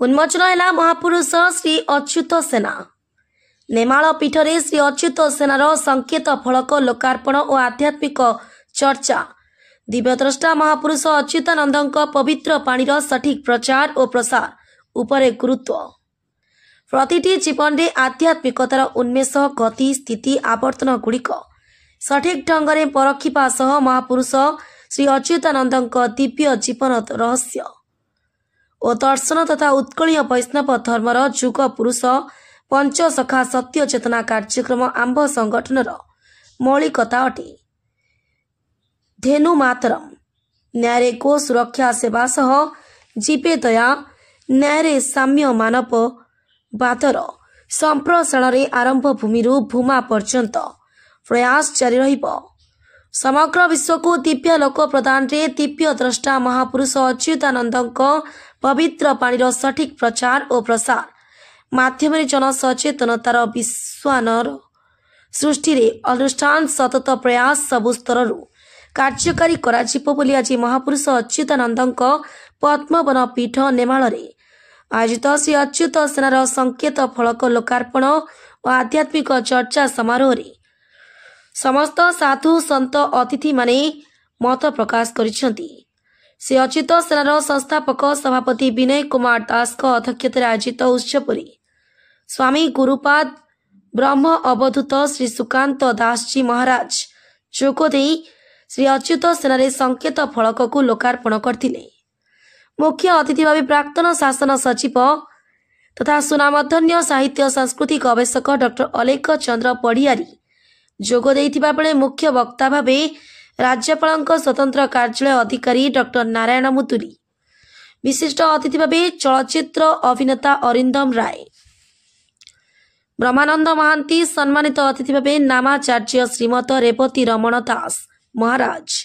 उन्मोचन है महापुरुष श्री अच्युत सेना नेमाल पीठरे श्री अच्युत सेनार संकेत फलक लोकार्पण और आध्यात्मिक चर्चा दिव्यद्रष्टा महापुरुष अच्युतानंद पवित्र पाणीर सठिक प्रचार और प्रसार उपरे गुरुत्व प्रतिटी जीवन में आध्यात्मिकतार उन्मेष गति स्थिति आवर्तन गुड़िक सठिक ढंग से परखिबा सह महापुरुष श्री अच्युतानंद दिव्य जीवन रहस्य और दर्शन तथा उत्कलीय वैष्णव धर्मर जुग पुरुष पंचसखा सत्य चेतना कार्यक्रम आंब संगठन मौलिकता अटे। धेनु मातरम न्याय गो सुरक्षा सेवा सह जीवे दया न्याय साम्य मानव बादर संप्रसारण रे आरंभ भूमि भूमा पर्यंत प्रयास जारी रहिबो। समग्र विश्व को दिव्य लोक प्रदान रे दिव्य द्रष्टा महापुरुष अच्युतानंद पवित्र पाणीर सठिक प्रचार और प्रसार माध्यम जन सचेतनतार विश्वानर सृष्टि रे अनुष्ठान सतत प्रयास सबु स्तर कार्यकारी कराजिबो बोली आज महापुरुष अच्युतानंद पद्मवन पीठ नेमाल रे आयोजित श्री अच्युत सेनार संकेत फलक लोकार्पण और आध्यात्मिक चर्चा समारोह रे समस्त साधु संत अतिथि माने मत प्रकाश करिसेंती। श्री अच्युत सेनार संस्थापक सभापति विनय कुमार दास अध्यक्षतार आयोजित उत्सव स्वामी गुरुपाद ब्रह्म अवधूत श्री सुकांत दास जी महाराज जोगदे श्री अच्युत सेनार संकेत फलक को लोकार्पण करथिले। मुख्य अतिथि भाव प्राक्तन शासन सचिव तथा सुनामधन्य साहित्य संस्कृति गवेषक डॉक्टर अलेख चंद्र पढ़ियारी जोग देइथिबा बेले मुख्य वक्ता भावे राज्यपाल स्वतंत्र कार्यालय अधिकारी डॉक्टर नारायण मुतुरी विशिष्ट अतिथि भावे चलचित्र अभिनेता अरिंदम राय ब्रह्मानंद महांती सम्मानित अतिथि भावे नामाचार्य श्रीमत रेवती रमण दास महाराज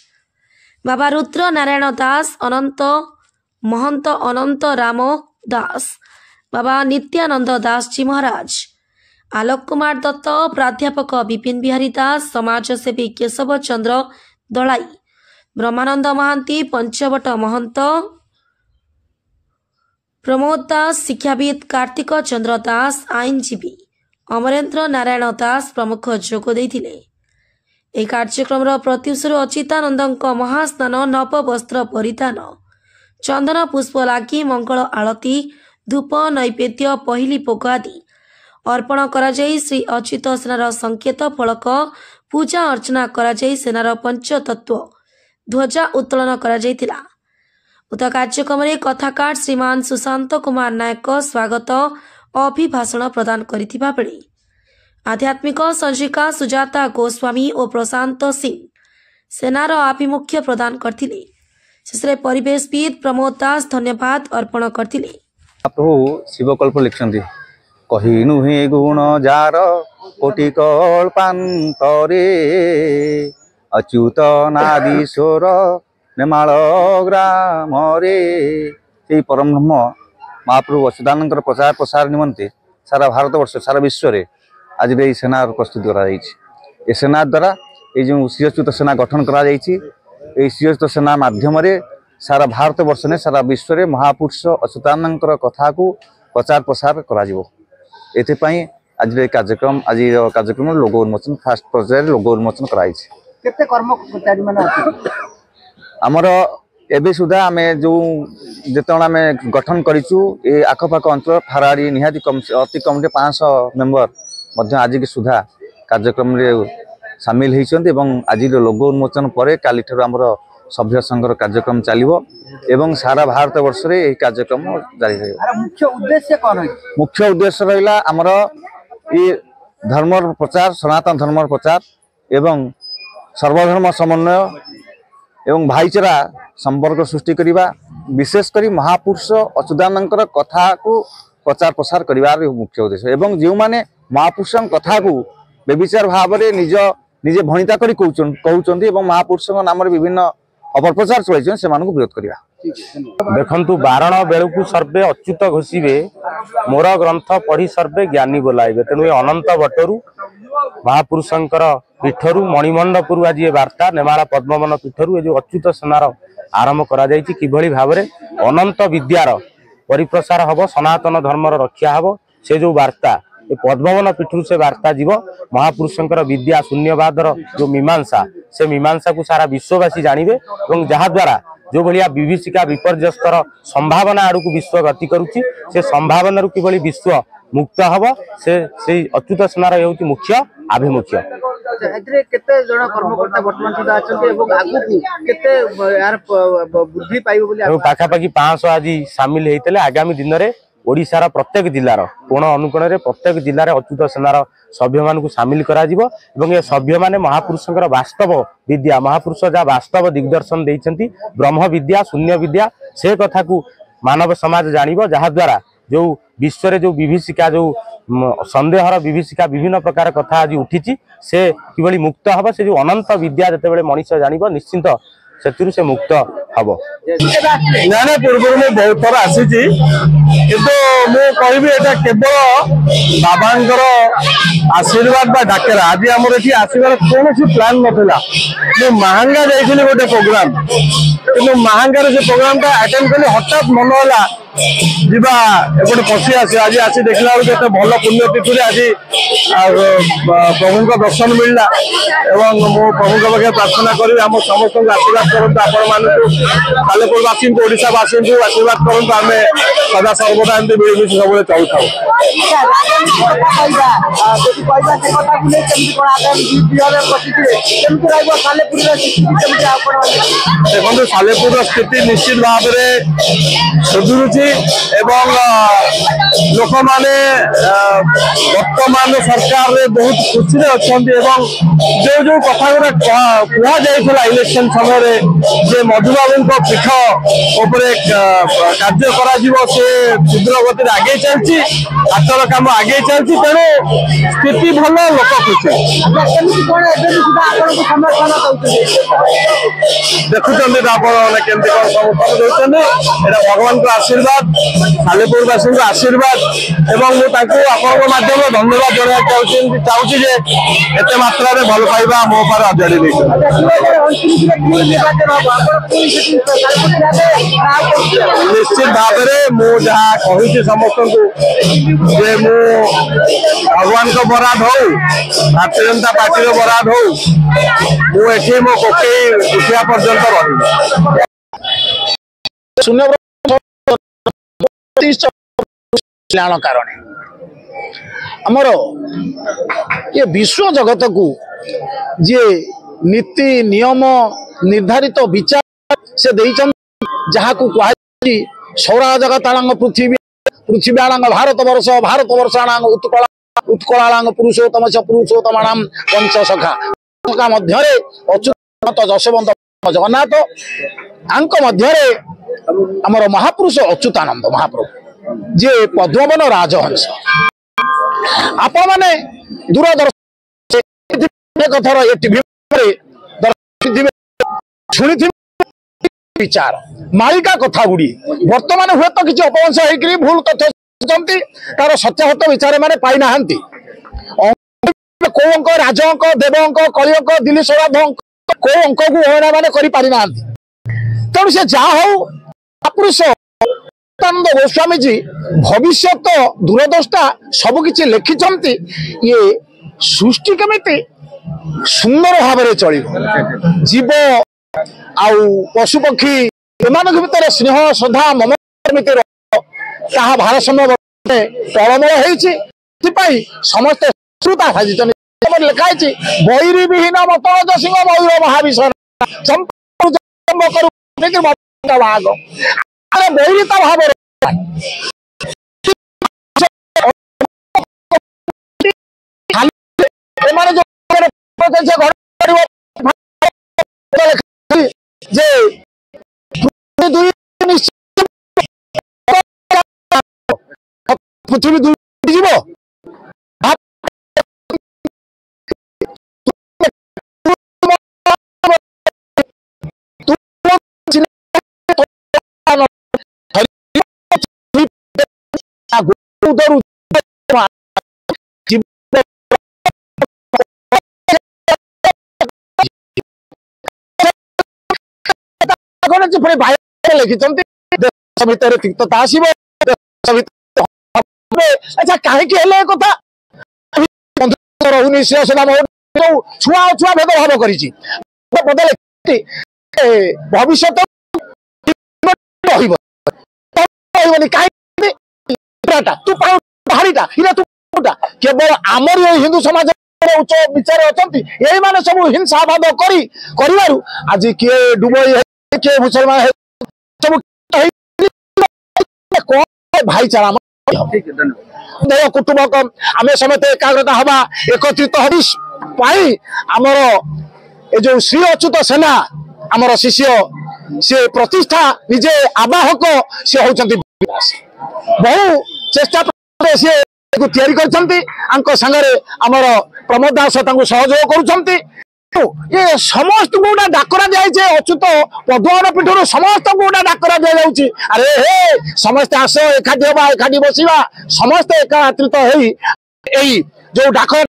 बाबा रुद्र नारायण दास अनंत महंत अनंत राम दास बाबा नित्यानंद दास जी महाराज आलोक कुमार दत्त प्राध्यापक विपिन बिहारी दास समाजसेवी केशव चंद्र दलाई ब्रह्मानंद महांती पंचवट महंत प्रमोद दास शिक्षाविद कार्तिक चंद्र दास आईनजीवी अमरेन्द्र नारायण दास प्रमुख जोग देइथिले। ए कार्यक्रम प्रत्युषर अच्युतानंद महास्नान नव वस्त्र परिधान चंदन पुष्प लागी मंगल आलती धूप नैवेद्य पहली भोग आदि अर्पण करा जाई श्री अच्युत सेनार संकेत फलक पूजा अर्चना करा जाई सेनार पंचतत्व ध्वजा उत्तोलन करा जाइतिला। उक्त कार्यक्रम में कथाकार श्रीमान सुशांत कुमार नायक स्वागत अभिभाषण प्रदान करिथिबा बेले आध्यात्मिक संजिका सुजाता गोस्वामी और प्रशांत सिंह सेनार आभिमुख्य प्रदान करथिले। शेषे परिवेशविद प्रमोद दास धन्यवाद अर्पण करथिले। प्रभु शिवकल्प लिखिछन्ति कहिनु हे गुण जार कोटि कल्पान्तरे अच्युत नादीश्वर नेमाल ग्राम रे से परम ब्रह्म महाप्रभु अच्युतानंद प्रचार प्रसार निमंते सारा भारत वर्ष सारा विश्व रे आज ये सेना प्रस्तुत करा सेना द्वारा ये जो श्री अच्युत सेना गठन करा श्री अच्युत सेना माध्यम सारा भारत वर्ष ने सारा विश्व रे महापुरुष अच्युतानंद कथा को प्रचार प्रसार करा एथिपाई आज कार्यक्रम लोगो उन्मोचन फास्ट पर्याय लोगो उन्मोचन कराई केते कर्मचारी माने आमर एबे सुधा आमे जो जेतण आमे गठन करिचु ए आखपाख अंचल फाराड़ी निहाती कम अति कम 500 मेंबर मध्य आज की सुधा कार्यक्रम रे शामिल होइछन्ते एवं आज लोगो उन्मोचन परे काली ठरो आमर सभ्य संघर कार्यक्रम चलिबो एवं सारा भारत वर्ष रे ए कार्यक्रम जारी रहइबो। अरे मुख्य उद्देश्य कोन है? मुख्य उद्देश्य रहिला आमर ए धर्म प्रचार सनातन धर्म प्रचार एवं सर्वधर्म समन्वय एवं भाईचारा संपर्क सृष्टि करिबा विशेष करी महापुरुष अच्युतानंद कथा को प्रचार प्रसार करिवार मुख्य उद्देश्य एवं जो माने महापुरुष कथा को बेविचार भाव में निजे भणिता करी कहउचंती एवं महापुरुष नाम विभिन्न अपप्रचार चलैछन से मानको विरोध करिवा। देखंतु बारण बेलू सर्वे अच्युत घोषिबे मोर ग्रंथ पढ़ी सर्वे ज्ञानी बोलाइबे तेणु अनंत बटरू महापुरुषंकर पीठरू मणिमंडपुर आज ये वार्ता नेमाल पद्मवन पीठरू जो अच्युत सेनार आरंभ करा किभली भाव अनंत विद्यार परिप्रसार हम सनातन धर्मर रक्षा हम से जो वार्ता ए पद्मवन पीठर से वार्ता जीव महापुरुषंकर विद्या शून्यवादर जो मीमांसा से मीमांसा को सारा विश्ववासी जानवे और जहाद्वारा जो भाया विभीषिका विपर्यस्तर संभावना आड़क विश्व गति करुच्ची से संभावना कि विश्व मुक्त हम से अच्युत सेनार ये मुख्य आभिमुख्य। केते जण कर्मकर्ता वर्तमान सुधा अछंती एवं आगु केते यार बुद्धि पाइबो बोली पाखापाखि 500 आज सामिल होते आगामी दिन में ओडिशार प्रत्येक जिलार कोण अनुकोण में प्रत्येक जिले में अच्युत सेनार सभ्य मान सामिल कर सभ्य माने महापुरुषंकर वास्तव विद्या महापुरुष जहाँ वास्तव दिग्दर्शन देइछंती ब्रह्म विद्या शून्य विद्या से कथा को मानव समाज जानिबो जहाद्वारा जो विश्व रे जो विभीषिका जो संदेहर विभीषिका विभिन्न प्रकार कथा आज उठी से कि मुक्त हम से जो अनंत विद्या जिते मनीष जानिबो निश्चिंत से मुक्त हम। ना पूर्व में बहुत थर आसी कहबी एटा केवल बाबांकर आशीर्वाद बा डाकेरा आज आम आसबार कौन प्लान नाला मुझे महांगा जाइली गोटे प्रोग्राम कि महांगार से प्रोग्राम अटेंड कली हठात मन है जीवा एपटे पशि आस आज आसी देखला बेलू भल पुण्यतिथि आज प्रभु दर्शन मिलला एवं मो प्रभु पाखे प्रार्थना करी आम समस्त आशीर्वाद करूँ आपण मानू सालेपुरवासी को ओडावासी को आशीर्वाद करूँ आम सदा सर्वदा एमती मिलमिश सब चलू था। देखो सालेपुर स्थिति निश्चित भाव में सुधुरुची एवं लोक माने वर्तमान सरकार रे बहुत खुशी अच्छा जो जो कथा गुड़ा कहुला इलेक्शन समय जे मधुबाबू पीठ उपरे कार्य शीघ्र गति आगे चलती हाथर कम आगे चलती तेणु स्थिति भल लोक खुशी देखुं केमती कौन समर्थन देते भगवान को आशीर्वाद सालेपुरवासी आशीर्वाद एवं माध्यम धन्यवाद जन चाहूँगी एत मात्रा भल पाइबा मो पर अजाड़ी निश्चित भाव में जहाँ कहूँ समस्त को भगवान को बराद हो भारतीय जनता पार्टी बराद हो मुझे मो कोकई उठा पर्यंत रही कल्याण कारण आमर ये विश्व जगत को जे नीति नियम निर्धारित विचार से जहाँ को कहुई सौरा जगतांग पृथ्वी पृथ्व्याणांग भारत वर्षाणांग उत्कलांग पुरुषोत्तम च पुरुषोत्तमाणाम पंचसखा मध्य अच्युत जशवंत जगन्नाथ आंक मध्य आमर महापुरुष अच्युतानंद महाप्रभु जे पद्मवन राजहंस आपण माने दूरदर्शन कथर ये टीवी शुणी विचार मालिका कथा गुड़ी वर्तमान हुए तो किसी अपवंश होकर भूल तथ्य तार सत्याहत विचार माने पाई ना कौ अंक राज अंक देव अंक कलि अंक दिल्ली सौराध अंक कौ अंक को हरणा मैंने करी तेणु से जहा हो महापुरुष गोस्वामी जी भविष्य दूरदृष्टा सबकि लिखिं ये सृष्टि केमिति सुंदर भाव में चलो जीव आउ पशु पक्षी एमान भीतर स्नेह श्रद्धा ममता भारसाम्य टलमल होती समस्त श्रुता साजित लिखाई बैरी विहीन मतलज सिंह मयूर महाविषय बैरिता भाव पृथ्वी दूर लिखिं भितर तिक्तता आसो अच्छा कहीं कथा रहुनी छुआ छुआ भेदभाव कर भविष्य केवल आमर हिंदू समाज उच्च विचार अच्छा यही माने सब हिंसा भाव आज किए डुबई किए मुसलमान सब भाईचारा कुटुंबक आम समस्त एकाग्रता हवा एकत्रित हई आमर ए जो श्री अच्युत सेना आमर शिष्य से प्रतिष्ठा निजे आवाहक सी होती बहु चेष्टा सी तैयारी करमर प्रमोद दास सहयोग कर ये समस्त गोटा डाकरा जाए अच्युत पद्मनाभ पीठर समस्त गोटा डाकरा दि जाऊँगी अरे हे समस्ते आस एकाठी हवा एकाठी बसवा समस्ते एकत्रित हो जो डाकरा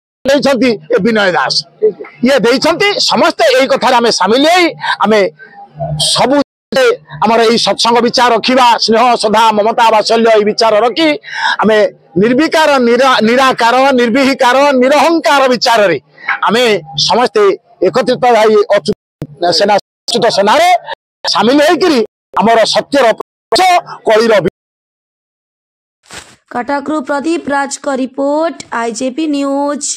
विनय दास ये देते समस्ते यही कथार आम सामिल आम सबू आमर यही सत्संग विचार रखा स्नेह श्रद्धा ममता वात्सल्य विचार रखी आम निर्विकार निराकार निर्विकार निरहंकार विचार आम समस्ते एकत्रित अच्युत सेना सामिल होकर सत्यर कलिर कटकरू प्रदीप राज का रिपोर्ट आईजेपी न्यूज।